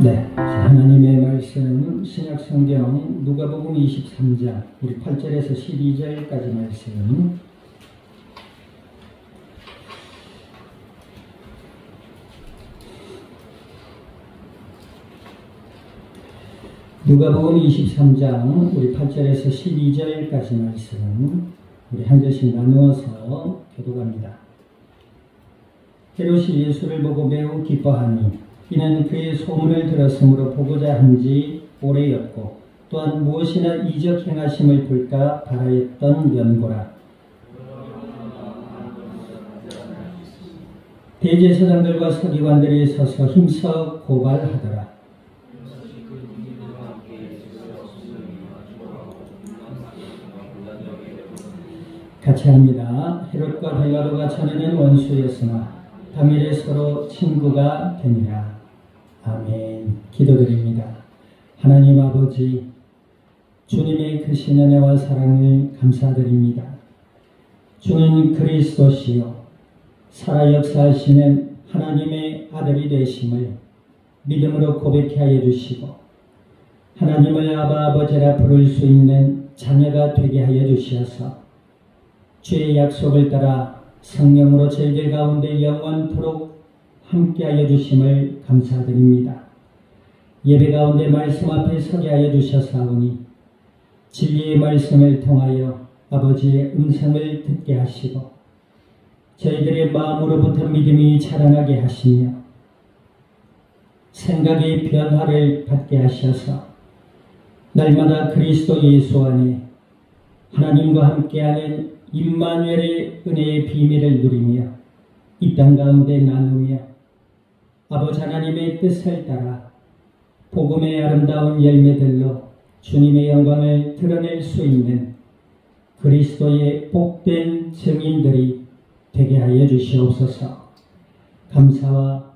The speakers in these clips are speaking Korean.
네, 하나님의 말씀 신약성경 누가복음 23장 우리 8절에서 12절까지 말씀. 누가복음 23장 우리 8절에서 12절까지 말씀 우리 한 절씩 나누어서 교독합니다. 헤롯이 예수를 보고 매우 기뻐하니 이는 그의 소문을 들었으므로 보고자 한지 오래였고 또한 무엇이나 이적 행하심을 볼까 바라였던 연고라. 대제사장들과 서기관들이 서서 힘써 고발하더라. 같이 합니다. 헤롯과 빌라도가 전에는 원수였으나 당일에 서로 친구가 되니라. 아멘. 기도드립니다. 하나님 아버지, 주님의 크신 은혜와 사랑을 감사드립니다. 주는 그리스도시요 살아 역사하시는 하나님의 아들이 되심을 믿음으로 고백케 하여 주시고 하나님을 아바 아버지라 부를 수 있는 자녀가 되게 하여 주시어서 주의 약속을 따라 성령으로 저희들 가운데 영원토록 함께하여 주심을 감사드립니다. 예배 가운데 말씀 앞에 서게 하여 주셔사오니 진리의 말씀을 통하여 아버지의 음성을 듣게 하시고 저희들의 마음으로부터 믿음이 자라나게 하시며 생각의 변화를 받게 하셔서 날마다 그리스도 예수 안에 하나님과 함께하는 임마누엘의 은혜의 비밀을 누리며 이 땅 가운데 나누며 아버지 하나님의 뜻을 따라 복음의 아름다운 열매들로 주님의 영광을 드러낼 수 있는 그리스도의 복된 증인들이 되게 하여 주시옵소서. 감사와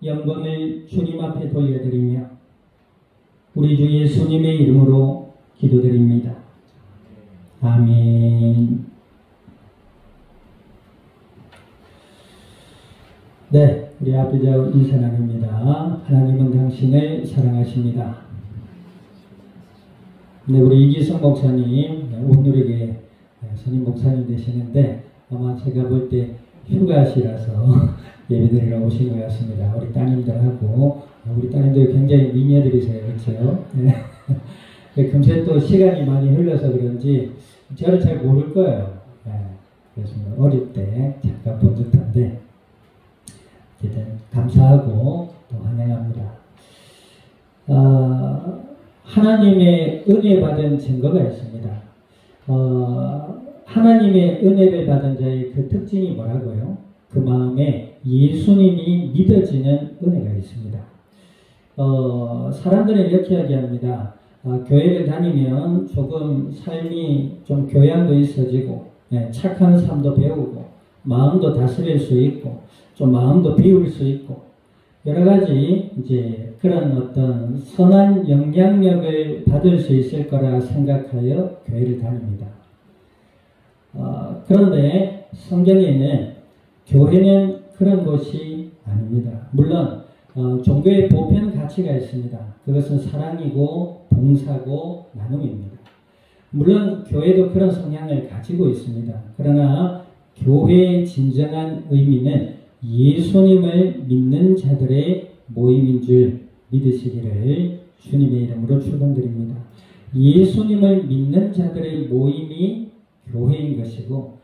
영광을 주님 앞에 돌려드리며 우리 주 예수님의 이름으로 기도드립니다. 아멘. 네, 우리 아버지와 인사 나눕니다. 하나님은 당신을 사랑하십니다. 네, 우리 이기성 목사님 오늘에게 선임 목사님 되시는데 아마 제가 볼 때 휴가시라서 예배드리러 오신 것 같습니다. 우리 따님들하고 우리 따님들 굉장히 미녀들이세요. 그렇죠? 네. 금세 또 시간이 많이 흘러서 그런지 저를 잘 모를 거예요. 네, 그래서 어릴 때 잠깐 본 듯한데 어쨌든 감사하고 또 환영합니다. 하나님의 은혜 받은 증거가 있습니다. 하나님의 은혜를 받은 자의 그 특징이 뭐라고요? 그 마음에 예수님이 믿어지는 은혜가 있습니다. 사람들은 이렇게 이야기합니다. 교회를 다니면 조금 삶이 좀 교양도 있어지고 착한 삶도 배우고 마음도 다스릴 수 있고 좀 마음도 비울 수 있고 여러 가지 이제 그런 어떤 선한 영향력을 받을 수 있을 거라 생각하여 교회를 다닙니다. 그런데 성경에는 교회는 그런 곳이 아닙니다. 물론 종교의 보편 가치가 있습니다. 그것은 사랑이고 봉사고 나눔입니다. 물론 교회도 그런 성향을 가지고 있습니다. 그러나 교회의 진정한 의미는 예수님을 믿는 자들의 모임인 줄 믿으시기를 주님의 이름으로 축원드립니다. 예수님을 믿는 자들의 모임이 교회인 것이고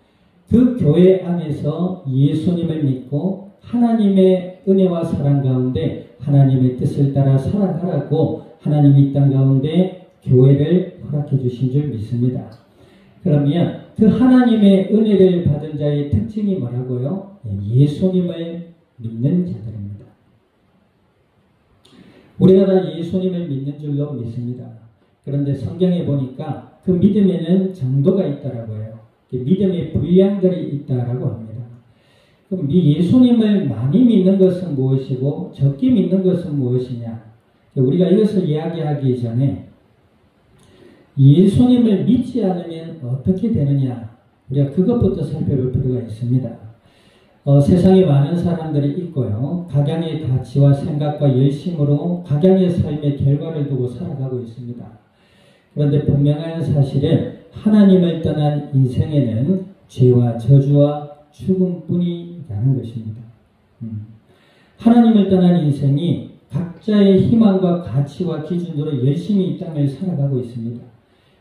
그 교회 안에서 예수님을 믿고 하나님의 은혜와 사랑 가운데 하나님의 뜻을 따라 살아가라고 하나님이 이 땅 가운데 교회를 허락해 주신 줄 믿습니다. 그러면 그 하나님의 은혜를 받은 자의 특징이 뭐라고요? 예수님을 믿는 자들입니다. 우리가 다 예수님을 믿는 줄로 믿습니다. 그런데 성경에 보니까 그 믿음에는 정도가 있다라고 해요. 믿음의 분량들이 있다라고 합니다. 그럼 예수님을 많이 믿는 것은 무엇이고 적게 믿는 것은 무엇이냐? 우리가 이것을 이야기하기 전에 예수님을 믿지 않으면 어떻게 되느냐? 우리가 그것부터 살펴볼 필요가 있습니다. 세상에 많은 사람들이 있고요. 각양의 가치와 생각과 열심으로 각양의 삶의 결과를 두고 살아가고 있습니다. 그런데 분명한 사실은 하나님을 떠난 인생에는 죄와 저주와 죽음뿐이라는 것입니다. 하나님을 떠난 인생이 각자의 희망과 가치와 기준으로 열심히 이 땅을 살아가고 있습니다.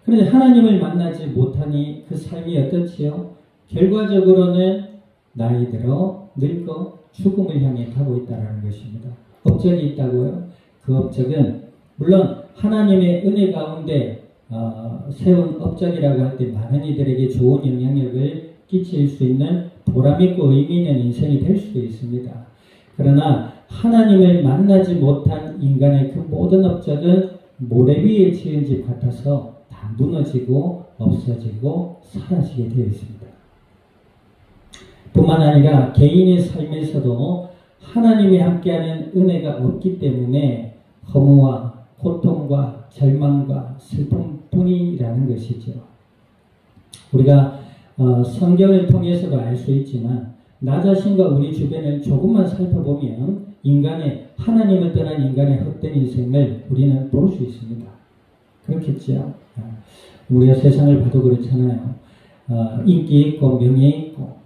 그런데 하나님을 만나지 못하니 그 삶이 어떻지요? 결과적으로는 나이 들어 늙어 죽음을 향해 가고 있다는 것입니다. 업적이 있다고요? 그 업적은 물론 하나님의 은혜 가운데 세운 업적이라고 할 때 많은 이들에게 좋은 영향력을 끼칠 수 있는 보람있고 의미 있는 인생이 될 수도 있습니다. 그러나 하나님을 만나지 못한 인간의 그 모든 업적은 모래 위에 지은 집 같아서 다 무너지고 없어지고 사라지게 되어 있습니다. 뿐만 아니라 개인의 삶에서도 하나님이 함께하는 은혜가 없기 때문에 허무와 고통과 절망과 슬픔뿐이라는 것이죠. 우리가 성경을 통해서도 알 수 있지만 나 자신과 우리 주변을 조금만 살펴보면 하나님을 떠난 인간의 헛된 인생을 우리는 볼 수 있습니다. 그렇겠죠. 우리가 세상을 봐도 그렇잖아요. 인기 있고 명예 있고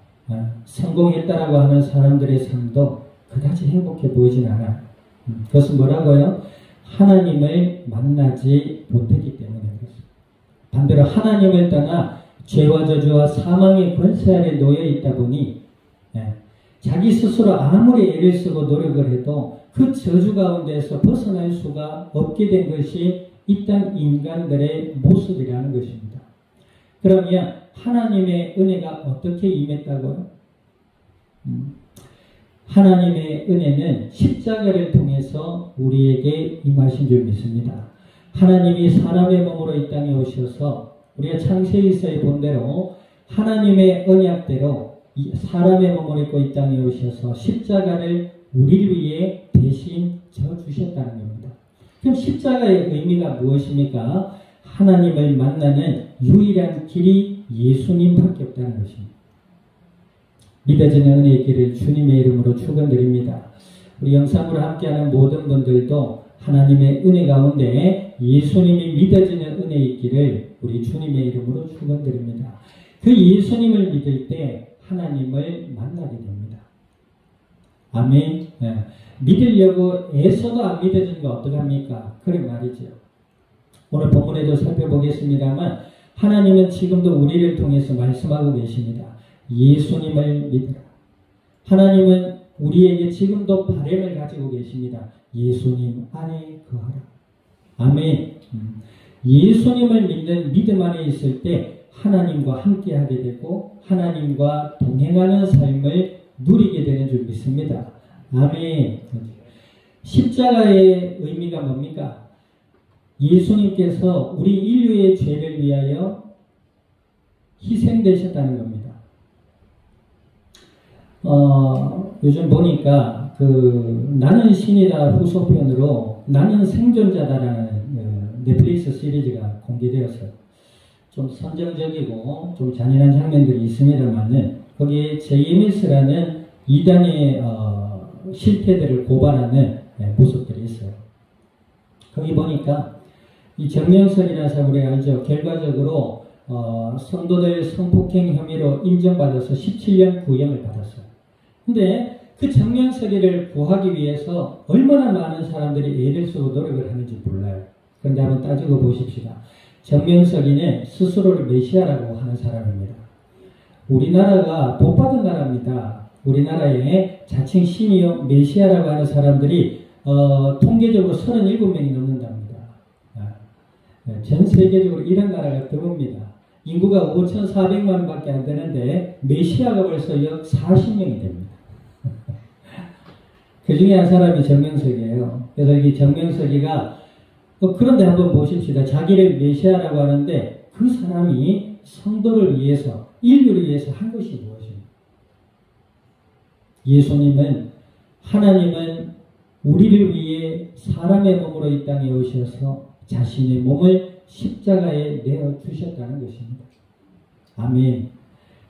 성공했다라고 하는 사람들의 삶도 그다지 행복해 보이진 않아요. 그것은 뭐라고요? 하나님을 만나지 못했기 때문에 그렇습니다. 반대로 하나님을 떠나 죄와 저주와 사망의 권세 아래 놓여 있다 보니 자기 스스로 아무리 애를 쓰고 노력을 해도 그 저주 가운데서 벗어날 수가 없게 된 것이 이 땅 인간들의 모습이라는 것입니다. 그러면 하나님의 은혜가 어떻게 임했다고요? 하나님의 은혜는 십자가를 통해서 우리에게 임하신 줄 믿습니다. 하나님이 사람의 몸으로 이 땅에 오셔서 우리가 창세기서에 본 대로 하나님의 언약대로 사람의 몸을 입고 이 땅에 오셔서 십자가를 우리를 위해 대신 져주셨다는 겁니다. 그럼 십자가의 의미가 무엇입니까? 하나님을 만나는 유일한 길이 예수님밖에 없다는 것입니다. 믿어지는 은혜의 길을 주님의 이름으로 축원드립니다. 우리 영상으로 함께하는 모든 분들도 하나님의 은혜 가운데 예수님이 믿어지는 은혜의 길을 우리 주님의 이름으로 축원드립니다. 그 예수님을 믿을 때 하나님을 만나게 됩니다. 아멘. 믿으려고 애써도 안 믿어지는 거 어떡합니까? 그래 말이죠. 오늘 본문에도 살펴보겠습니다만 하나님은 지금도 우리를 통해서 말씀하고 계십니다. 예수님을 믿으라. 하나님은 우리에게 지금도 바람을 가지고 계십니다. 예수님 안에 거하라. 아멘. 예수님을 믿는 믿음 안에 있을 때 하나님과 함께하게 되고 하나님과 동행하는 삶을 누리게 되는 줄 믿습니다. 아멘. 십자가의 의미가 뭡니까? 예수님께서 우리 인류의 죄를 위하여 희생되셨다는 겁니다. 요즘 보니까 나는 신이다 후속편으로 나는 생존자다라는 넷플릭스 시리즈가 공개되었어요. 좀 선정적이고 좀 잔인한 장면들이 있습니다만은 거기에 JMS라는 이단의 실태들을 고발하는 모습들이 있어요. 거기 보니까 이 정명석이라는 사람 우리가 알죠. 결과적으로 성도들 성폭행 혐의로 인정받아서 17년 구형을 받았어요. 근데 그 정명석이를 구하기 위해서 얼마나 많은 사람들이 애를 쓰고 노력을 하는지 몰라요. 그런데 한번 따지고 보십시다. 정명석이는 스스로를 메시아라고 하는 사람입니다. 우리나라가 복받은 나라입니다. 우리나라에 자칭 신이요 메시아라고 하는 사람들이 통계적으로 37명이 넘는답니다. 전 세계적으로 이런 나라가 드뭅니다. 인구가 5,400만 밖에 안 되는데 메시아가 벌써 약 40명이 됩니다. 그 중에 한 사람이 정명석이에요. 그래서 이 정명석이가 그런데 한번 보십시다. 자기를 메시아라고 하는데 그 사람이 성도를 위해서 인류를 위해서 한 것이 무엇입니까? 예수님은 하나님은 우리를 위해 사람의 몸으로 이 땅에 오셔서 자신의 몸을 십자가에 내어주셨다는 것입니다. 아멘.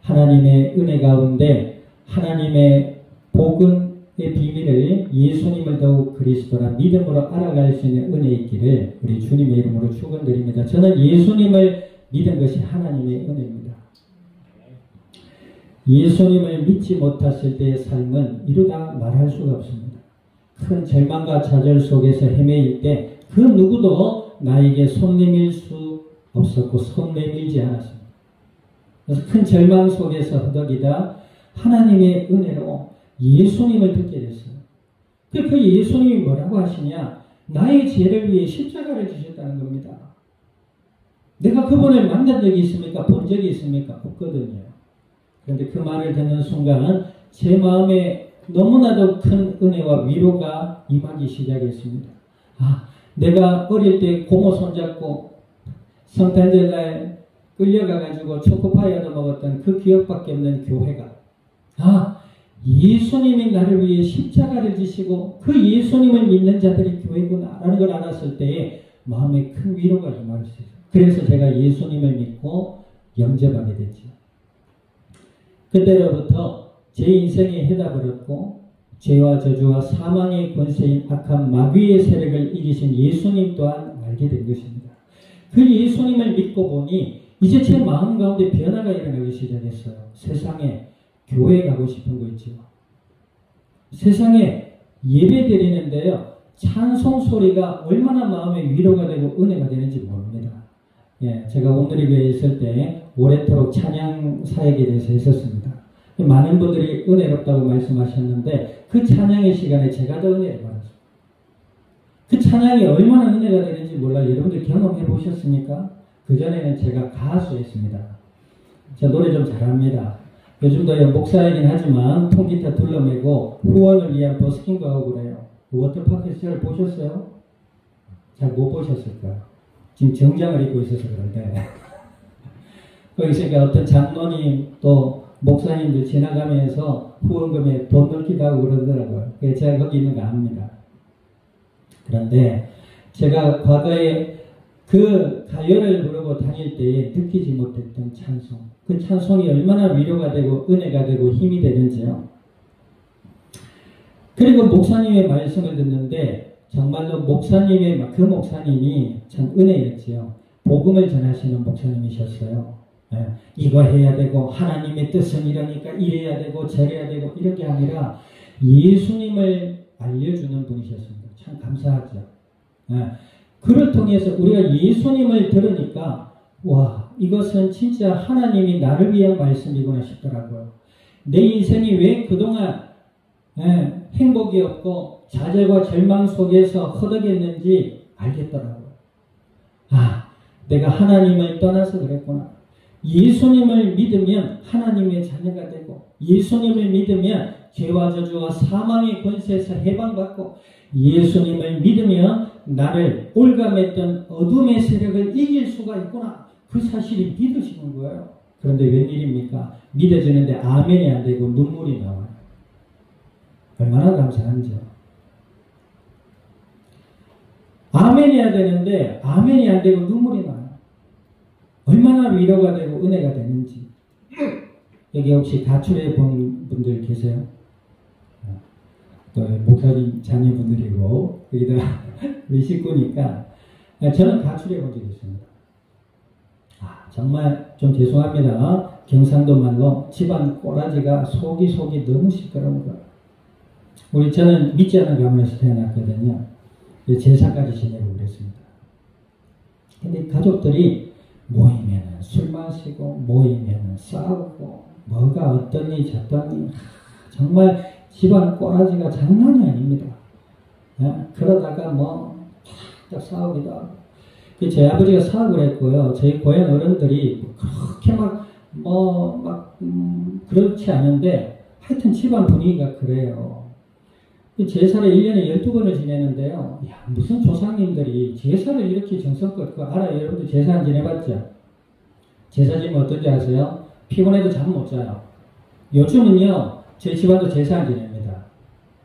하나님의 은혜 가운데 하나님의 복음의 비밀을 예수님을 더욱 그리스도라 믿음으로 알아갈 수 있는 은혜 있기를 우리 주님의 이름으로 축원드립니다. 저는 예수님을 믿은 것이 하나님의 은혜입니다. 예수님을 믿지 못했을 때의 삶은 이루다 말할 수가 없습니다. 큰 절망과 좌절 속에서 헤매일 때 그 누구도 나에게 손 내밀 수 없었고 손 내밀지 않았습니다. 그래서 큰 절망 속에서 허덕이다 하나님의 은혜로 예수님을 듣게 됐어요. 그 예수님이 뭐라고 하시냐? 나의 죄를 위해 십자가를 지셨다는 겁니다. 내가 그분을 만난 적이 있습니까? 본 적이 있습니까? 없거든요. 그런데 그 말을 듣는 순간 제 마음에 너무나도 큰 은혜와 위로가 임하기 시작했습니다. 내가 어릴 때 고모 손잡고 성탄절날 끌려가가지고 초코파이 얻어 먹었던 그 기억밖에 없는 교회가 예수님이 나를 위해 십자가를 지시고 그 예수님을 믿는 자들이 교회구나 라는 걸 알았을 때에 마음에 큰 위로가 임할 수 있어요. 그래서 제가 예수님을 믿고 영접하게 됐죠. 그때로부터 제 인생의 해답을 얻고 죄와 저주와 사망의 권세인 악한 마귀의 세력을 이기신 예수님 또한 알게 된 것입니다. 그 예수님을 믿고 보니 이제 제 마음 가운데 변화가 일어나기 시작했어요. 세상에 교회 가고 싶은 거 있죠. 세상에 예배 드리는데요. 찬송 소리가 얼마나 마음에 위로가 되고 은혜가 되는지 모릅니다. 제가 오늘의 교회에 있을 때 오래도록 찬양 사역에 대해서 했었습니다. 많은 분들이 은혜롭다고 말씀하셨는데 그 찬양의 시간에 제가 더 은혜를 받았어요. 그 찬양이 얼마나 은혜가 되는지 몰라요. 여러분들 경험해 보셨습니까? 그전에는 제가 가수였습니다. 제가 노래 좀 잘합니다. 요즘도 목사이긴 하지만 통기타 둘러매고 후원을 위한 버스킹도 하고 그래요. 워터파크 시절을 보셨어요? 잘 못 보셨을 거예요. 지금 정장을 입고 있어서 그런데 거기서 어떤 장로님 또 목사님들 지나가면서 후원금에 돈 넣기도 하고 그러더라고요. 그래서 제가 거기 있는 거 압니다. 그런데 제가 과거에 그 가요를 부르고 다닐 때에 느끼지 못했던 찬송, 그 찬송이 얼마나 위로가 되고 은혜가 되고 힘이 되는지요. 그리고 목사님의 말씀을 듣는데 정말로 그 목사님이 참 은혜였지요. 복음을 전하시는 목사님이셨어요. 이거 해야 되고 하나님의 뜻은 이러니까 이래야 되고 저래야 되고 이런 게 아니라 예수님을 알려주는 분이셨습니다. 참 감사하죠. 그를 통해서 우리가 예수님을 들으니까 와, 이것은 진짜 하나님이 나를 위한 말씀이구나 싶더라고요. 내 인생이 왜 그동안 행복이 없고 좌절과 절망 속에서 허덕였는지 알겠더라고요. 내가 하나님을 떠나서 그랬구나. 예수님을 믿으면 하나님의 자녀가 되고 예수님을 믿으면 죄와 저주와 사망의 권세에서 해방받고 예수님을 믿으면 나를 올가맸던 어둠의 세력을 이길 수가 있구나. 그 사실이 믿으시는 거예요. 그런데 웬일입니까? 믿어지는데 아멘이 안 되고 눈물이 나와요. 얼마나 감사한지요. 아멘이 해야 되는데 아멘이 안 되고 눈물이 나요. 얼마나 위로가 되고 은혜가 되는지. 여기 혹시 가출해 본 분들 계세요? 또 목사님 자녀분들이고 여기다 우리 식구니까 저는 가출해 본 적이 있습니다. 정말 좀 죄송합니다. 경상도 말로 집안 꼬라지가 속이 너무 시끄러운 거예요. 저는 믿지 않는 가문에서 태어났거든요. 제사까지 지내고 그랬습니다. 근데 가족들이 모이면 술 마시고 모이면 싸우고 뭐가 어떠니 저떠니 정말 집안 꼬라지가 장난이 아닙니다. 그러다가 딱 싸우기도 하고. 제 아버지가 사업을 했고요. 저희 고향 어른들이 그렇게 그렇지 않은데 하여튼 집안 분위기가 그래요. 제사를 1년에 12번을 지내는데요. 무슨 조상님들이 제사를 이렇게 정성껏, 그거 알아요? 여러분들 제사 안 지내봤죠? 제사 지내면 어떤지 아세요? 피곤해도 잠 못 자요. 요즘은요, 제 집안도 제사 안 지냅니다.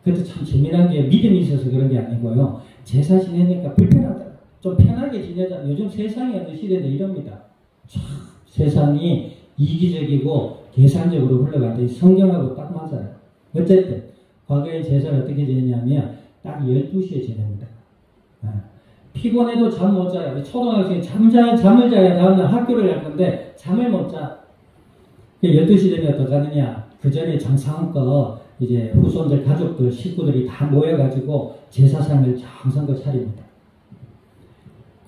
그것도 참 재미난 게 믿음이 있어서 그런 게 아니고요. 제사 지내니까 불편하다. 좀 편하게 지내자. 요즘 세상이 어느 시대인데 이럽니다. 참 세상이 이기적이고 계산적으로 흘러가는데 성경하고 딱 맞아요. 어쨌든 과거의 제사를 어떻게 지내냐면 딱 12시에 지냅니다. 피곤해도 잠 못 자요. 초등학생이 잠을 자야 다음날 학교를 갈 건데 잠을 못 자. 12시 되면 어떡하느냐. 그 전에 정성껏 이제 후손들, 가족들, 식구들이 다 모여가지고 제사상을 정성껏 차립니다.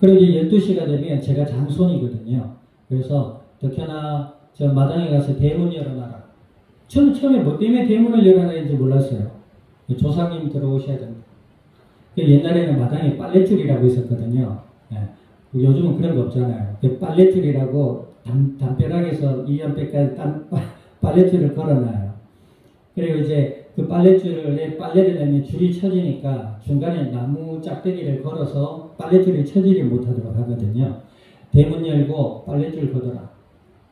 그리고 이제 12시가 되면 제가 장손이거든요. 그래서 덕현아 저 마당에 가서 대문 열어놔라. 저는 처음에 뭐 때문에 대문을 열어놔야지 몰랐어요. 조상님 들어오셔야 된다. 옛날에는 마당에 빨랫줄이라고 있었거든요. 예. 요즘은 그런 거 없잖아요. 빨랫줄이라고 담벼락에서 이연배까지 빨랫줄을 걸어놔요. 그리고 이제 그 빨랫줄에 빨래를 내면 줄이 쳐지니까 중간에 나무 짝대기를 걸어서 빨랫줄이 쳐지지 못하도록 하거든요. 대문 열고 빨랫줄 걷어라.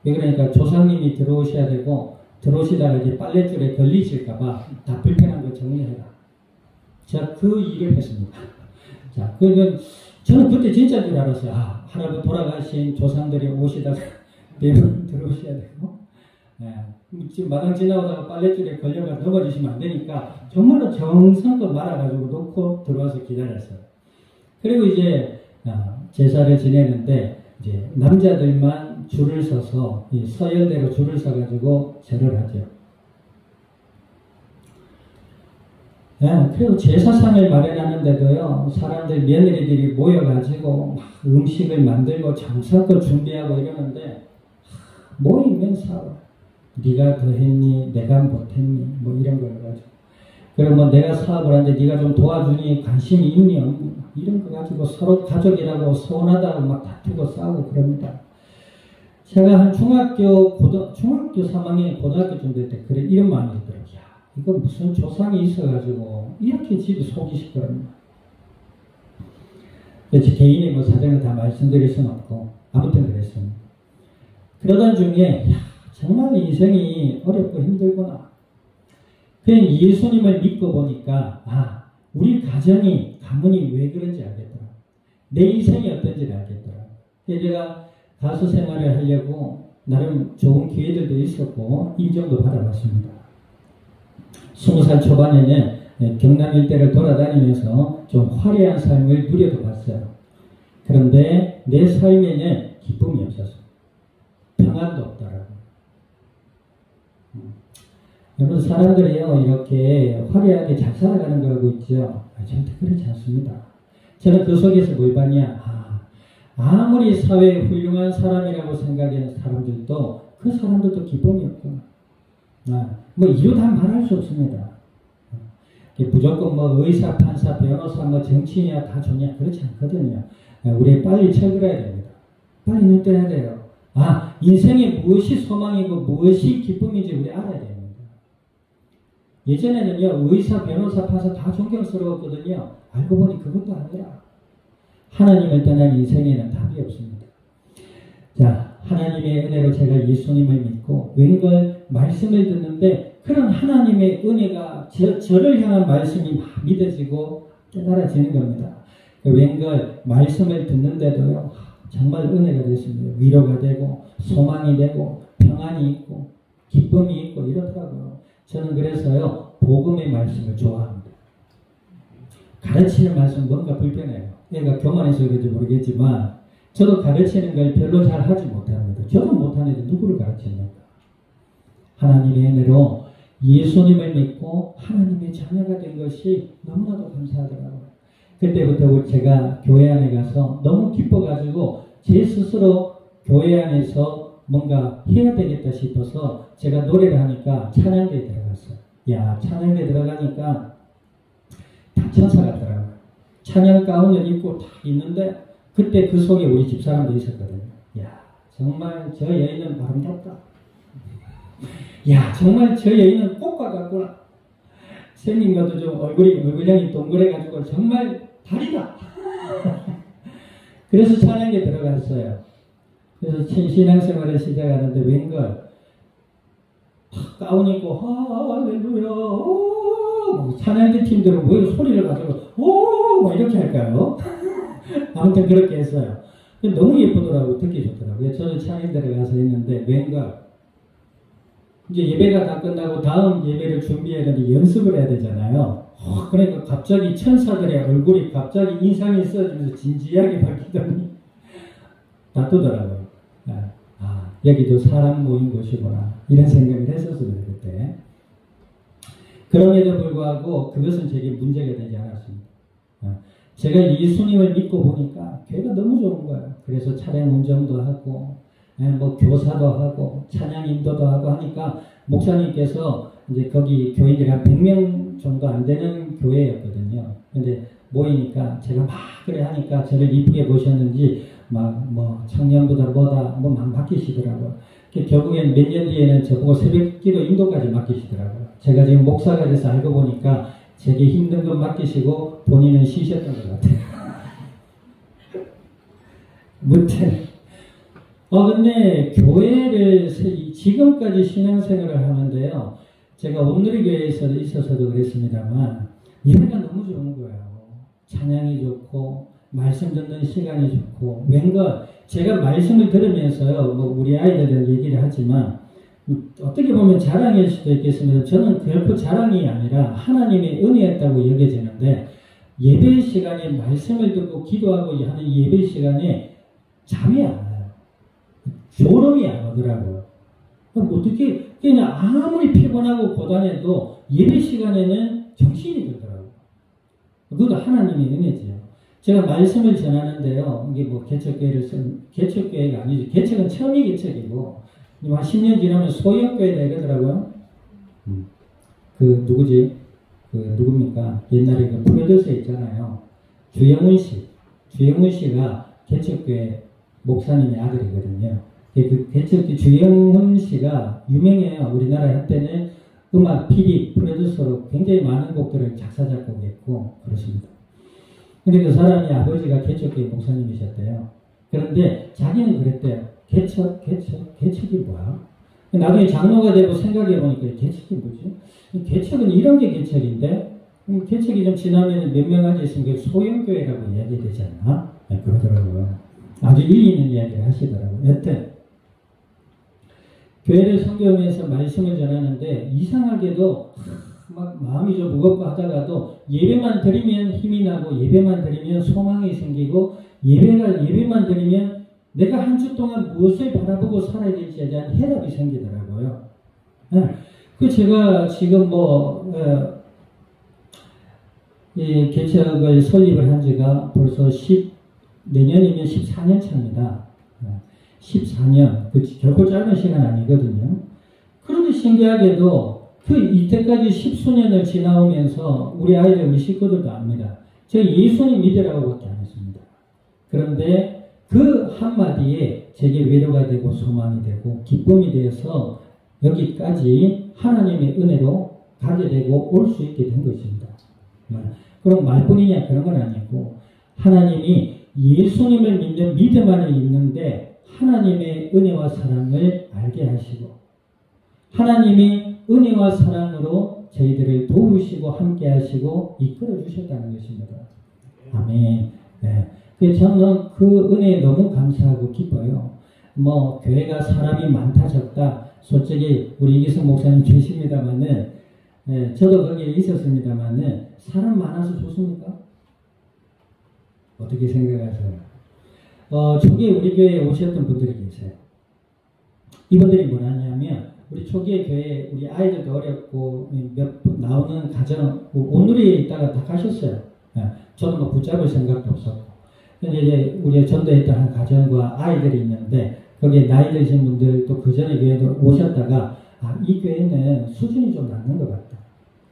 그러니까 조상님이 들어오셔야 되고 들어오시다가 이제 빨랫줄에 걸리실까봐 다 불편한 거 정리해라. 제가 그 일을 했습니다. 자, 저는 그때 진짜인 줄 알았어요. 할아버지 돌아가신 조상들이 오시다가 대문 들어오셔야 되고, 지금 마당 지나오다가 빨랫줄에 걸려가 넘어지시면 안 되니까 정말로 정성껏 말아가지고 놓고 들어와서 기다렸어요. 그리고 이제 제사를 지내는데 이제 남자들만 줄을 서서 서열대로 줄을 서가지고 절을 하죠. 그리고 제사상을 마련하는데도요, 사람들, 며느리들이 모여가지고 막 음식을 만들고 정성껏 준비하고 이러는데, 모이면 싸워. 네가 더 했니? 내가 못했니? 뭐 이런 걸 가지고. 그리고 뭐 내가 사업을 하는데 네가 좀 도와주니 관심이 있니? 없니? 이런 거 가지고 서로 가족이라고 서운하다고 막 다투고 싸우고 그럽니다. 제가 한 중학교 3학년 고등학교 쯤 될 때 그래 이런 마음이 들더라고요. 이거 무슨 조상이 있어가지고 이렇게 집이 속이 시끄럽나. 개인의 뭐 사정을 다 말씀드릴 수는 없고 아무튼 그랬습니다. 그러던 중에 정말 인생이 어렵고 힘들구나. 그냥 예수님을 믿고 보니까 우리 가문이 왜 그런지 알겠더라. 내 인생이 어떤지를 알겠더라. 그래서 제가 가수 생활을 하려고 나름 좋은 기회들도 있었고 인정도 받아봤습니다. 20살 초반에는 경남 일대를 돌아다니면서 좀 화려한 삶을 누려도 봤어요. 그런데 내 삶에는 기쁨이 없었어요. 평안도 없더라고요. 여러분 사람들이요 이렇게 화려하게 잘 살아가는 거 하고 있죠. 절대 그렇지 않습니다. 저는 그 속에서 뭘 봤냐. 아무리 사회에 훌륭한 사람이라고 생각하는 사람들도 그 사람들도 기쁨이 없구나. 뭐 이루다 말할 수 없습니다. 무조건 뭐 의사, 판사, 변호사, 뭐 정치인이야 다 좋냐 그렇지 않거든요. 우리 빨리 철들어야 됩니다. 빨리 눈 떠야 돼요. 인생에 무엇이 소망이고 무엇이 기쁨인지 우리 알아야 됩니다. 예전에는요 의사, 변호사, 판사 다 존경스러웠거든요. 알고 보니 그것도 아니라 하나님을 떠난 인생에는 답이 없습니다. 자, 하나님의 은혜로 제가 예수님을 믿고 웬걸 말씀을 듣는데 그런 하나님의 은혜가 저를 향한 말씀이 막 믿어지고 깨달아지는 겁니다. 웬걸 말씀을 듣는데도요 정말 은혜가 됐습니다. 위로가 되고 소망이 되고 평안이 있고 기쁨이 있고 이렇더라고요. 저는 그래서요 복음의 말씀을 좋아합니다. 가르치는 말씀 뭔가 불편해요. 얘가 교만해서 그런지 모르겠지만 저도 가르치는 걸 별로 잘 하지 못합니다. 저도 못하는데 누구를 가르칩니까? 하나님의 은혜로 예수님을 믿고 하나님의 자녀가 된 것이 너무나도 감사하더라고요. 그때부터 제가 교회 안에 가서 너무 기뻐가지고 제 스스로 교회 안에서 뭔가 해야 되겠다 싶어서 제가 노래를 하니까 찬양대에 들어갔어요. 찬양대에 들어가니까 다 천사 같더라고요. 찬양 가운을 입고 딱 있는데 그때 그 속에 우리 집사람도 있었거든요. 정말 저 여인은 아름답다. 정말 저 여인은 꽃과 같구나. 생긴 것도 좀 얼굴형이 동그래가지고 정말 달이다. 그래서 찬양에 들어갔어요. 그래서 신앙생활을 시작하는데 웬걸 가운 입고 할렐루야 찬양대 팀들은 왜 소리를 가지고 뭐 이렇게 할까요? 아무튼 그렇게 했어요. 너무 예쁘더라고요. 듣기 좋더라고요. 저는 찬양대를 가서 했는데 웬걸 이제 예배가 다 끝나고 다음 예배를 준비해야 되는데 연습을 해야 되잖아요. 그러니까 갑자기 천사들의 얼굴이 갑자기 인상이 써지면서 진지하게 바뀌더니 놔두더라고요. 여기도 사람 모인 곳이구나. 이런 생각을 했었습니다, 그때. 그럼에도 불구하고 그것은 제게 문제가 되지 않았습니다. 제가 예수님을 믿고 보니까 교회가 너무 좋은 거예요. 그래서 차량 운전도 하고, 뭐 교사도 하고, 찬양 인도도 하고 하니까 목사님께서 이제 거기 교인들이 한 100명 정도 안 되는 교회였거든요. 근데 모이니까 제가 막 그래 하니까 저를 이쁘게 보셨는지 막 뭐 청년보다 뭐다 뭐 막 맡기시더라고요. 결국엔 몇 년 뒤에는 저보고 새벽기도 인도까지 맡기시더라고요. 제가 지금 목사가 돼서 알고 보니까 제게 힘든 건 맡기시고 본인은 쉬셨던 것 같아요. 무튼 근데 교회를 지금까지 신앙생활을 하는데요. 제가 온누리교회에서 있어서도 그랬습니다만 예배가 너무 좋은 거예요. 찬양이 좋고 말씀 듣는 시간이 좋고 왠가 제가 말씀을 들으면서요. 뭐 우리 아이들은 얘기를 하지만 어떻게 보면 자랑일 수도 있겠습니다. 저는 결코 자랑이 아니라 하나님의 은혜였다고 여겨지는데 예배 시간에 말씀을 듣고 기도하고 하는 예배 시간에 잠이 안 와요. 졸음이 안 오더라고요. 어떻게 그냥 아무리 피곤하고 고단해도 예배 시간에는 정신이 들더라고요. 그것도 하나님의 은혜지요. 제가 말씀을 전하는데요. 이게 뭐 개척교회가 아니죠. 개척은 처음이 개척이고 한 10년 지나면 소형교회다 이러더라고요. 누구지? 누굽니까? 옛날에 그 프로듀서 있잖아요. 주영훈 씨가 개척교회 목사님의 아들이거든요. 그 개척교 주영훈 씨가 유명해요. 우리나라 한때는 음악 PD, 프로듀서로 굉장히 많은 곡들을 작사, 작곡했고 그렇습니다. 근데 그 사람이 아버지가 개척교회 목사님이셨대요. 그런데 자기는 그랬대요. 개척이 뭐야? 나중에 장로가 되고 생각해보니까 개척이 뭐지? 개척은 이런 게 개척인데 개척이 좀 지나면 몇 명 앉아있으면 소형교회라고 이야기되지 않나? 그러더라고요. 아주 일리 있는 이야기를 하시더라고요. 여튼 교회를 선교하면서 말씀을 전하는데 이상하게도 막 마음이 좀 무겁고 하다가도 예배만 드리면 힘이 나고 예배만 드리면 소망이 생기고 예배만 드리면 내가 한 주 동안 무엇을 바라보고 살아야 될지에 대한 해답이 생기더라고요. 그 제가 지금 이 개척을 설립을 한 지가 벌써 내년이면 14년 차입니다. 14년. 결코 짧은 시간 아니거든요. 그런데 신기하게도 이때까지 10수년을 지나오면서 우리 아이들, 우리 식구들도 압니다. 제가 예수님 믿으라고밖에 안 했습니다. 그런데 그 한마디에 제게 위로가 되고 소망이 되고 기쁨이 되어서 여기까지 하나님의 은혜로 가게 되고 올 수 있게 된 것입니다. 그럼 말뿐이냐 그런 건 아니고 하나님이 예수님을 믿는 믿음 안에 있는데 하나님의 은혜와 사랑을 알게 하시고 하나님이 은혜와 사랑으로 저희들을 도우시고 함께 하시고 이끌어 주셨다는 것입니다. 아멘. 네. 저는 그 은혜에 너무 감사하고 기뻐요. 교회가 사람이 많다 적다 솔직히 우리 이기성 목사님 계십니다만은 저도 거기에 있었습니다만은 사람 많아서 좋습니까? 어떻게 생각하세요? 초기에 우리 교회에 오셨던 분들이 계세요. 이분들이 뭐냐면 우리 초기에 교회 우리 아이들도 어렵고 몇 분 나오는 가정 오늘에 있다가 다 가셨어요. 저도 붙잡을 생각도 없었고. 근데 이제 우리 전도했던 한 가정과 아이들이 있는데 거기에 나이 드신 분들 또 그 전에 교회도 오셨다가 이 교회는 수준이 좀 낮는 것 같다.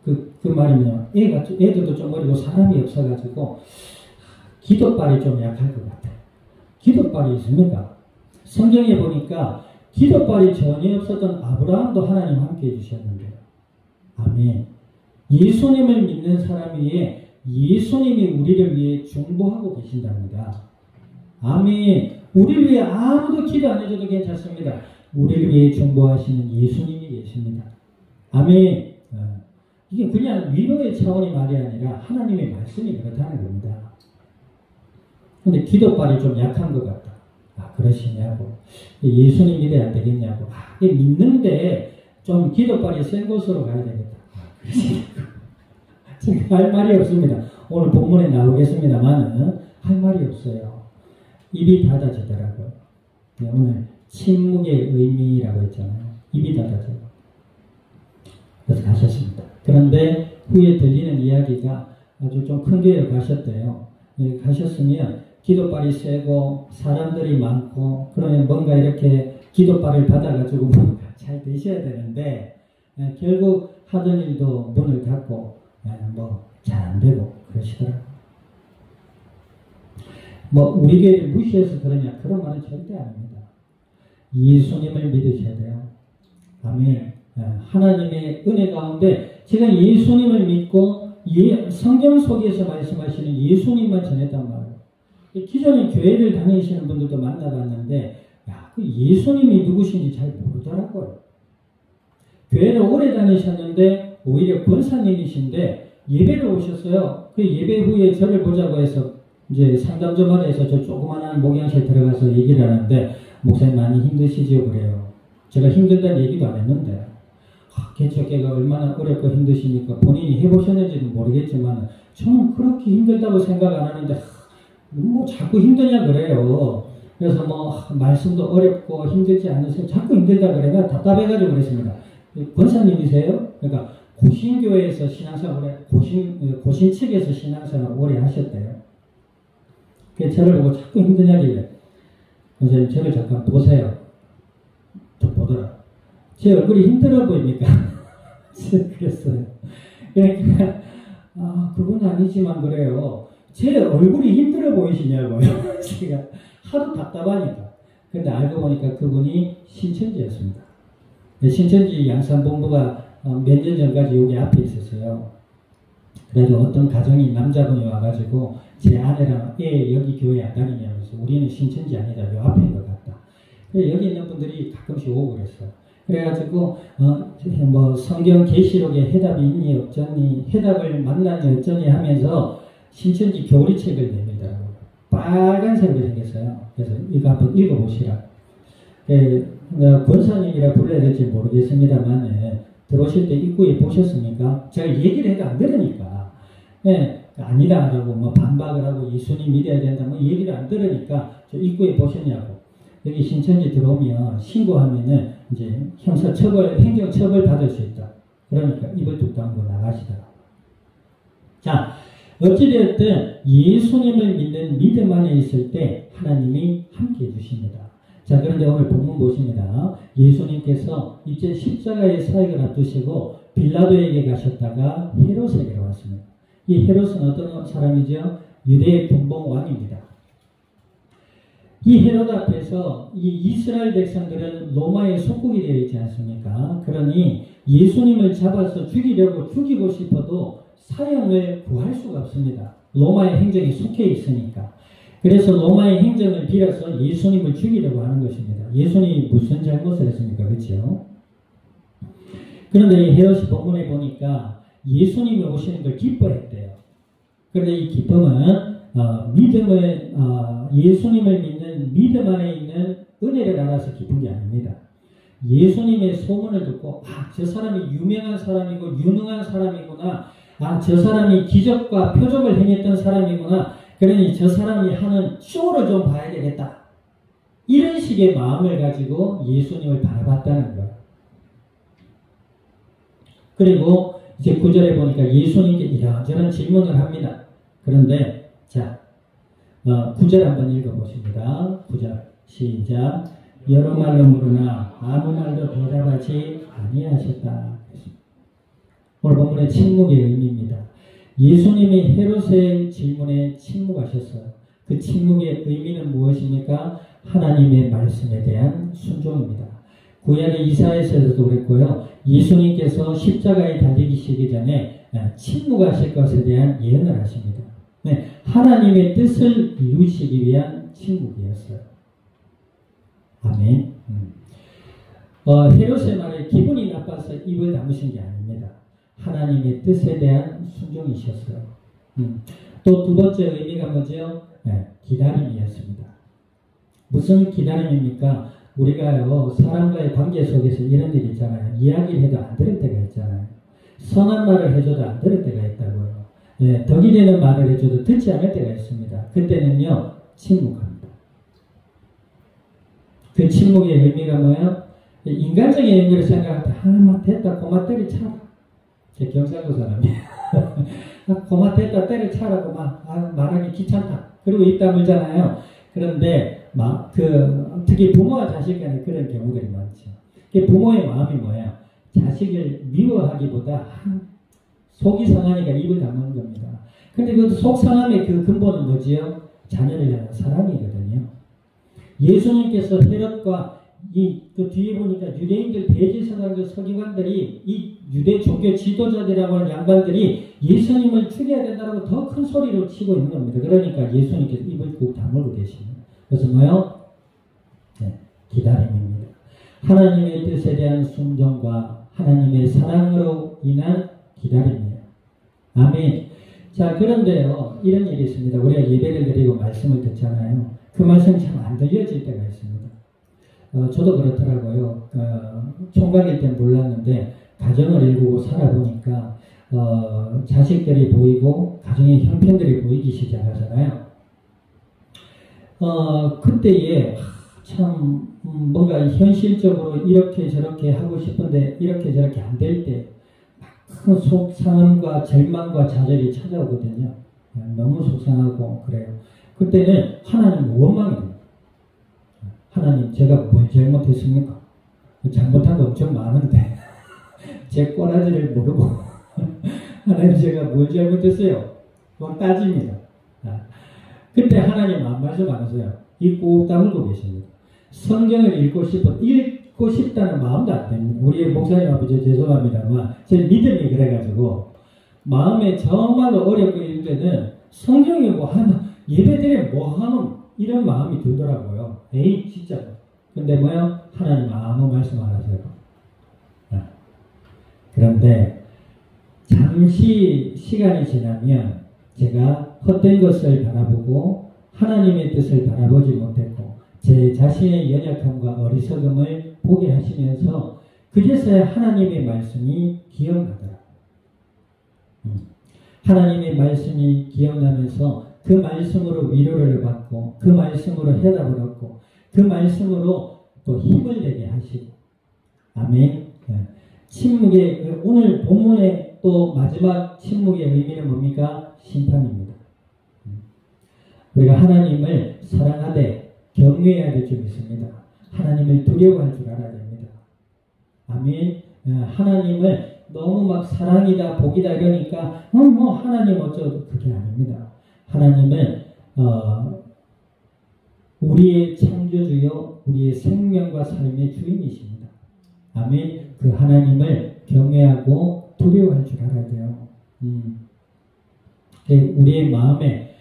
그 말이면 애들도 좀 어리고 사람이 없어가지고 기도발이 좀 약할 것 같아요. 기도발이 있습니까? 성경에 보니까 기도발이 전혀 없었던 아브라함도 하나님 함께 해주셨는데요. 아멘. 예수님을 믿는 사람 위에 예수님이 우리를 위해 중보하고 계신답니다. 아멘. 우리를 위해 아무도 기도 안 해줘도 괜찮습니다. 우리를 위해 중보하시는 예수님이 계십니다. 아멘. 이게 그냥 위로의 차원의 말이 아니라 하나님의 말씀이 그렇다는 겁니다. 근데 기도발이 좀 약한 것 같다. 그러시냐고. 예수님 믿어야 되겠냐고. 믿는데 좀 기도발이 센 곳으로 가야 되겠다. 제가 할 말이 없습니다. 오늘 본문에 나오겠습니다만 할 말이 없어요. 입이 닫아지더라고요. 오늘 침묵의 의미라고 했잖아요. 입이 닫아져요. 그래서 가셨습니다. 그런데 후에 들리는 이야기가 아주 좀 큰 교회에 가셨대요. 가셨으면 기도발이 세고 사람들이 많고 그러면 뭔가 이렇게 기도발을 받아가지고 뭔가 잘 되셔야 되는데 결국 하던 일도 문을 닫고 뭐 잘 안 되고 그러시더라고요. 뭐 우리 교회를 무시해서 그러냐? 그런 말은 절대 아닙니다. 예수님을 믿으셔야 돼요. 아멘. 하나님의 은혜 가운데 제가 예수님을 믿고 성경 속에서 말씀하시는 예수님만 전했단 말이에요. 기존에 교회를 다니시는 분들도 만나봤는데 그 예수님이 누구신지 잘 모르더라고요. 교회를 오래 다니셨는데 오히려 권사님이신데 예배를 오셨어요. 그 예배 후에 저를 보자고 해서 이제 상담점 안에서 저 조그마한 목양실 들어가서 얘기를 하는데 목사님 많이 힘드시죠? 그래요. 제가 힘들다는 얘기도 안 했는데 개척교회가 얼마나 어렵고 힘드시니까 본인이 해보셨는지는 모르겠지만 저는 그렇게 힘들다고 생각 안 하는데 뭐 자꾸 힘드냐 그래요. 그래서 뭐 말씀도 어렵고 힘들지 않으세요? 자꾸 힘들다 그래. 나 답답해가지고 그랬습니다. 권사님이세요? 그러니까 고신교회에서 신앙생활 고신 측에서 신앙생활 오래 하셨대요. 그래서 저를 보고 자꾸 힘드냐길래 선생님 저를 잠깐 보세요. 또 보더라. 제 얼굴이 힘들어 보입니까? 그랬어요. 그러니까 그건 아니지만 그래요. 제 얼굴이 힘들어 보이시냐고요. 제가 하도 답답하니까. 근데 알고 보니까 그분이 신천지였습니다. 신천지 양산본부가 몇 년 전까지 여기 앞에 있었어요. 그래서 어떤 가정이 남자분이 와가지고 제 아내랑 여기 교회 안 다니냐면서 우리는 신천지 아니다. 요 앞인 것 같다. 그래서 여기 있는 분들이 가끔씩 오고 그랬어요. 그래가지고 뭐 성경 계시록에 해답이 있니 없잖니 해답을 만나니 어쩌니 하면서 신천지 교리 책을 냅니다. 빨간색으로 생겼어요. 그래서 이거 한번 읽어보시라. 권사님이라 불러야 될지 모르겠습니다만 들어오실 때 입구에 보셨습니까? 제가 얘기를 해도 안 들으니까 아니다 라고 뭐 반박을 하고 예수님 믿어야 된다 뭐 얘기를 안 들으니까 저 입구에 보셨냐고. 여기 신천지 들어오면 신고하면은 이제 행정처벌 받을 수 있다. 그러니까 입을 뚝 다물고 나가시더라고요. 자, 어찌되었든 예수님을 믿는 믿음 안에 있을 때 하나님이 함께 해주십니다. 자, 그런데 오늘 본문 보십니다. 예수님께서 이제 십자가의 사역을 앞두시고 빌라도에게 가셨다가 헤롯에게로 왔습니다. 이 헤롯은 어떤 사람이죠? 유대의 분봉 왕입니다. 이 헤롯 앞에서 이 이스라엘 백성들은 로마의 속국이 되어 있지 않습니까? 그러니 예수님을 잡아서 죽이고 싶어도 사형을 구할 수가 없습니다. 로마의 행정이 속해 있으니까. 그래서 로마의 행정을 빌어서 예수님을 죽이려고 하는 것입니다. 예수님이 무슨 잘못을 했습니까? 그렇죠? 그런데 이 헤롯이 본문에 보니까 예수님이 오시는 걸 기뻐했대요. 그런데 이 기쁨은 예수님을 믿는 믿음 안에 있는 은혜를 알아서 기쁜 게 아닙니다. 예수님의 소문을 듣고 저 사람이 유명한 사람이고 유능한 사람이구나. 저 사람이 기적과 표적을 행했던 사람이구나. 그러니 저 사람이 하는 쇼를 좀 봐야 되겠다. 이런 식의 마음을 가지고 예수님을 바라봤다는 거예요. 그리고 이제 9절에 보니까 예수님께 이런저런 질문을 합니다. 그런데 자 9절 한번 읽어보십니다. 9절 시작. 여러 말로 물으나 아무 말도 대답하지 아니하셨다. 오늘 본문의 침묵의 의미입니다. 예수님이 헤롯의 질문에 침묵하셨어요. 그 침묵의 의미는 무엇입니까? 하나님의 말씀에 대한 순종입니다. 구약의 이사야서에서도 그랬고요. 예수님께서 십자가에 달리시기 전에 침묵하실 것에 대한 예언을 하십니다. 네, 하나님의 뜻을 이루시기 위한 침묵이었어요. 아멘. 헤롯의 말에 기분이 나빠서 입을 다무신 게 아닙니다. 하나님의 뜻에 대한 순종이셨어요. 또 두 번째 의미가 뭐죠? 기다림이었습니다. 무슨 기다림입니까? 우리가요, 사람과의 관계 속에서 이런 일 있잖아요. 이야기를 해도 안 들을 때가 있잖아요. 선한 말을 해줘도 안 들을 때가 있다고요. 예, 덕이 되는 말을 해줘도 듣지 않을 때가 있습니다. 그때는요, 침묵합니다. 그 침묵의 의미가 뭐예요? 인간적인 의미로 생각할 때, 막 됐다, 고마 때려 차라. 제 경상도 사람이에요. 고마 됐다, 때려 차라고 말하기 귀찮다. 그리고 입 다물잖아요. 그런데, 특히 부모와 자식 간에 그런 경우들이 많죠. 부모의 마음이 뭐예요? 자식을 미워하기보다, 속이 상하니까 입을 다무는 겁니다. 근데 그 속 상함의 그 근본은 뭐지요? 자녀를 향한 사랑이거든요. 예수님께서 헤롯과 그 뒤에 보니까 유대인들 대제사장들 서기관들이 이 유대 종교 지도자들이라고 하는 양반들이 예수님을 죽여야 된다고 더 큰 소리로 치고 있는 겁니다. 그러니까 예수님께서 입을 꾹 다물고 계십니다. 그래서 뭐요? 네, 기다림입니다. 하나님의 뜻에 대한 순종과 하나님의 사랑으로 인한 기다림이에요. 아멘. 자, 그런데요, 이런 일이 있습니다. 우리가 예배를 드리고 말씀을 듣잖아요. 그 말씀이 참 안 들려질 때가 있습니다. 저도 그렇더라고요. 총각일 땐 몰랐는데 가정을 일구고 살아보니까 자식들이 보이고 가정의 형편들이 보이기 시작하잖아요. 그때에 참 뭔가 현실적으로 이렇게 저렇게 하고 싶은데 이렇게 저렇게 안 될 때 큰 속상함과 절망과 좌절이 찾아오거든요. 너무 속상하고 그래요. 그때는 하나님 원망이 돼요. 하나님, 제가 뭘 잘못했습니까? 잘못한 거 엄청 많은데 제 꼬라지를 모르고 하나님, 제가 뭘 잘못했어요? 막 따집니다. 그때 하나님 아무 말씀 안 하세요. 입 꾹 다물고 계십니다. 성경을 읽고 싶다는 마음도 안 됩니다. 우리 목사님 아버지 죄송합니다만 제 믿음이 그래가지고 마음에 정말로 어렵고 이럴 때는 성경이 뭐 하나 예배드리면 뭐 하는 이런 마음이 들더라고요. 에이 진짜. 근데 뭐요? 하나님 아무 말씀 안 하세요. 그런데 잠시 시간이 지나면 제가 헛된 것을 바라보고 하나님의 뜻을 바라보지 못했고 제 자신의 연약함과 어리석음을 보게 하시면서 그제서야 하나님의 말씀이 기억나더라고요. 하나님의 말씀이 기억나면서 그 말씀으로 위로를 받고 그 말씀으로 해답을 얻고 그 말씀으로 또 힘을 내게 하시고 아멘. 침묵의 오늘 본문의 또 마지막 침묵의 의미는 뭡니까? 심판입니다. 우리가 하나님을 사랑하되 경외해야 될 줄 믿습니다. 하나님을 두려워할 줄 알아야 됩니다. 아멘. 하나님을 너무 막 사랑이다 복이다 이러니까 뭐 하나님 어쩌고 그게 아닙니다. 하나님은 우리의 창조주요 우리의 생명과 삶의 주인이십니다. 아멘. 그 하나님을 경외하고 두려워할 줄 알아야 돼요. 우리의 마음에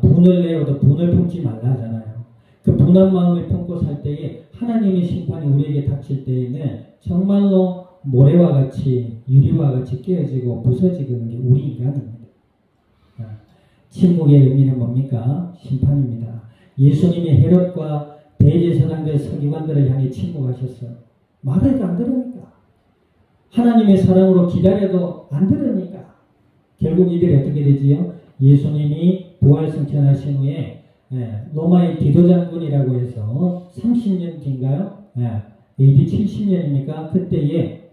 분을 내어도 분을 품지 말라 하잖아요. 그 분한 마음을 품고 살 때에 하나님의 심판이 우리에게 닥칠 때에는 정말로 모래와 같이 유리와 같이 깨어지고 부서지는 게 우리 인간입니다. 침묵의 의미는 뭡니까? 심판입니다. 예수님이 헤롯과 대제사장들 서기관들을 향해 침묵하셨어요. 말해도 안 들으니까. 하나님의 사랑으로 기다려도 안 들으니까. 결국 이들이 어떻게 되지요? 예수님이 부활승천하신 후에 로마의 디도장군이라고 해서 30년 뒤인가요? AD 70년입니까? 그때에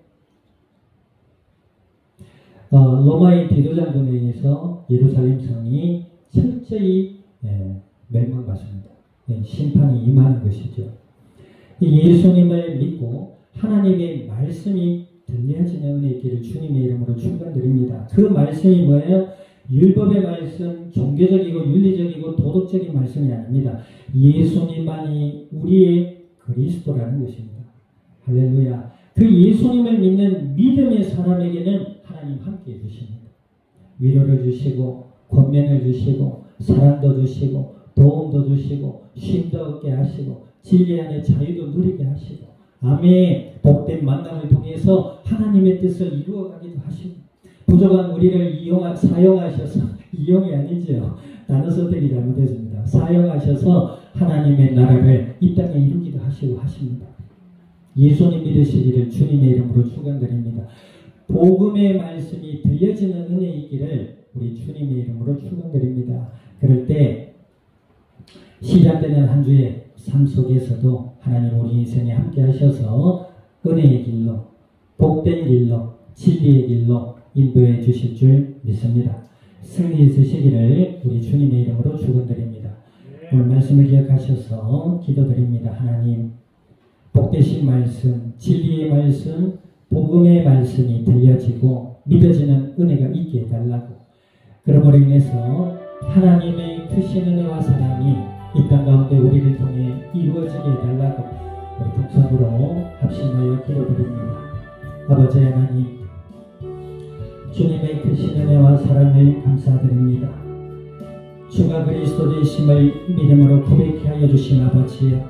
로마의 디도장군에 의해서 예루살렘 성이 철저히 멸망받습니다. 심판이 임하는 것이죠. 예수님을 믿고 하나님의 말씀이 들려지는 은혜의 길을 주님의 이름으로 축원드립니다. 그 말씀이 뭐예요? 율법의 말씀, 종교적이고 윤리적이고 도덕적인 말씀이 아닙니다. 예수님만이 우리의 그리스도라는 것입니다. 할렐루야. 그 예수님을 믿는 믿음의 사람에게는 하나님 함께 해주십니다. 위로를 주시고 권면을 주시고 사랑도 주시고 도움도 주시고 쉼도 얻게 하시고 진리 안에 자유도 누리게 하시고 아멘. 복된 만남을 통해서 하나님의 뜻을 이루어가기도 하시고 부족한 우리를 사용하셔서 이용이 아니죠. 단어 선택이 잘못됐습니다. 사용하셔서 하나님의 나라를 이 땅에 이루기도 하시고 하십니다. 예수님 믿으시기를 주님의 이름으로 축원드립니다. 복음의 말씀이 들려지는 은혜이기를 우리 주님의 이름으로 축원드립니다. 그럴 때 시작되는 한 주의 삶 속에서도 하나님 우리 인생에 함께 하셔서 은혜의 길로, 복된 길로, 진리의 길로 인도해 주실 줄 믿습니다. 승리 있으시기를 우리 주님의 이름으로 축원드립니다. 오늘 말씀을 기억하셔서 기도드립니다. 하나님, 복되신 말씀, 진리의 말씀, 복음의 말씀이 들려지고 믿어지는 은혜가 있게 해달라고, 그러므로 인해서 하나님의 크신 은혜와 사랑이 이 땅 가운데 우리를 통해 이루어지게 해달라고 우리 동성으로 합심하여 기도드립니다. 아버지 하나님, 주님의 크신 은혜와 사랑을 감사드립니다. 주가 그리스도 되심을 믿음으로 고백케 하여 주신 아버지여,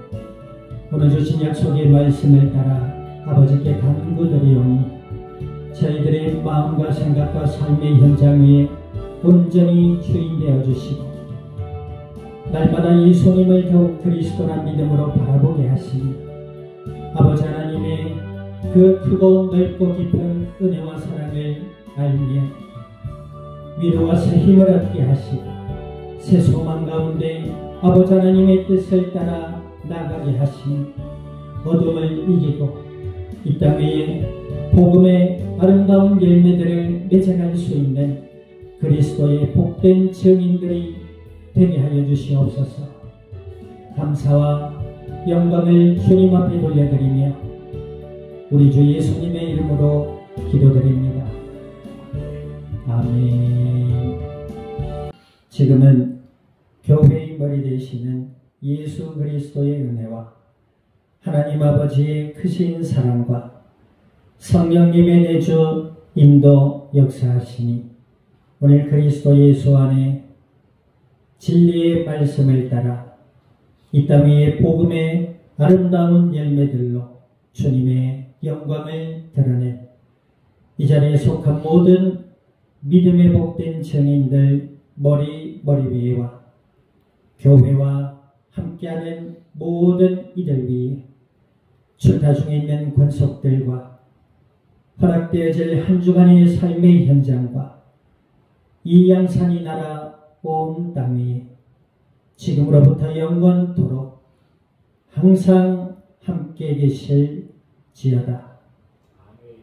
오늘 주신 약속의 말씀을 따라 아버지께 간구드리오니 저희들의 마음과 생각과 삶의 현장 위에 온전히 주인 되어 주시고 날마다 예수님을 더욱 그리스도란 믿음으로 바라보게 하시니 아버지 하나님의 그 크고 넓고 깊은 은혜와 사랑을 알며 위로와 새 힘을 얻게 하시고 새 소망 가운데 아버지 하나님의 뜻을 따라 나가게 하시니 어둠을 이기고 이 땅에 복음의 아름다운 열매들을 맺어갈 수 있는 그리스도의 복된 증인들이 되게 하여 주시옵소서. 감사와 영광을 주님 앞에 돌려드리며 우리 주 예수님의 이름으로 기도드립니다. 아멘. 지금은 교회의 머리 되시는 예수 그리스도의 은혜와 하나님 아버지의 크신 사랑과 성령님의 내주 인도 역사하시니 오늘 그리스도 예수 안에 진리의 말씀을 따라 이 땅 위에 복음의 아름다운 열매들로 주님의 영광을 드러낸 이 자리에 속한 모든 믿음의 복된 증인들 머리 위에와 교회와 함께하는 모든 이들 위에 출타 중에 있는 권속들과 허락되어질 한 주간의 삶의 현장과 이 양산이 나라 온 땅 위에 지금으로부터 영원토록 항상 함께 계실지어다.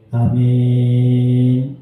아멘.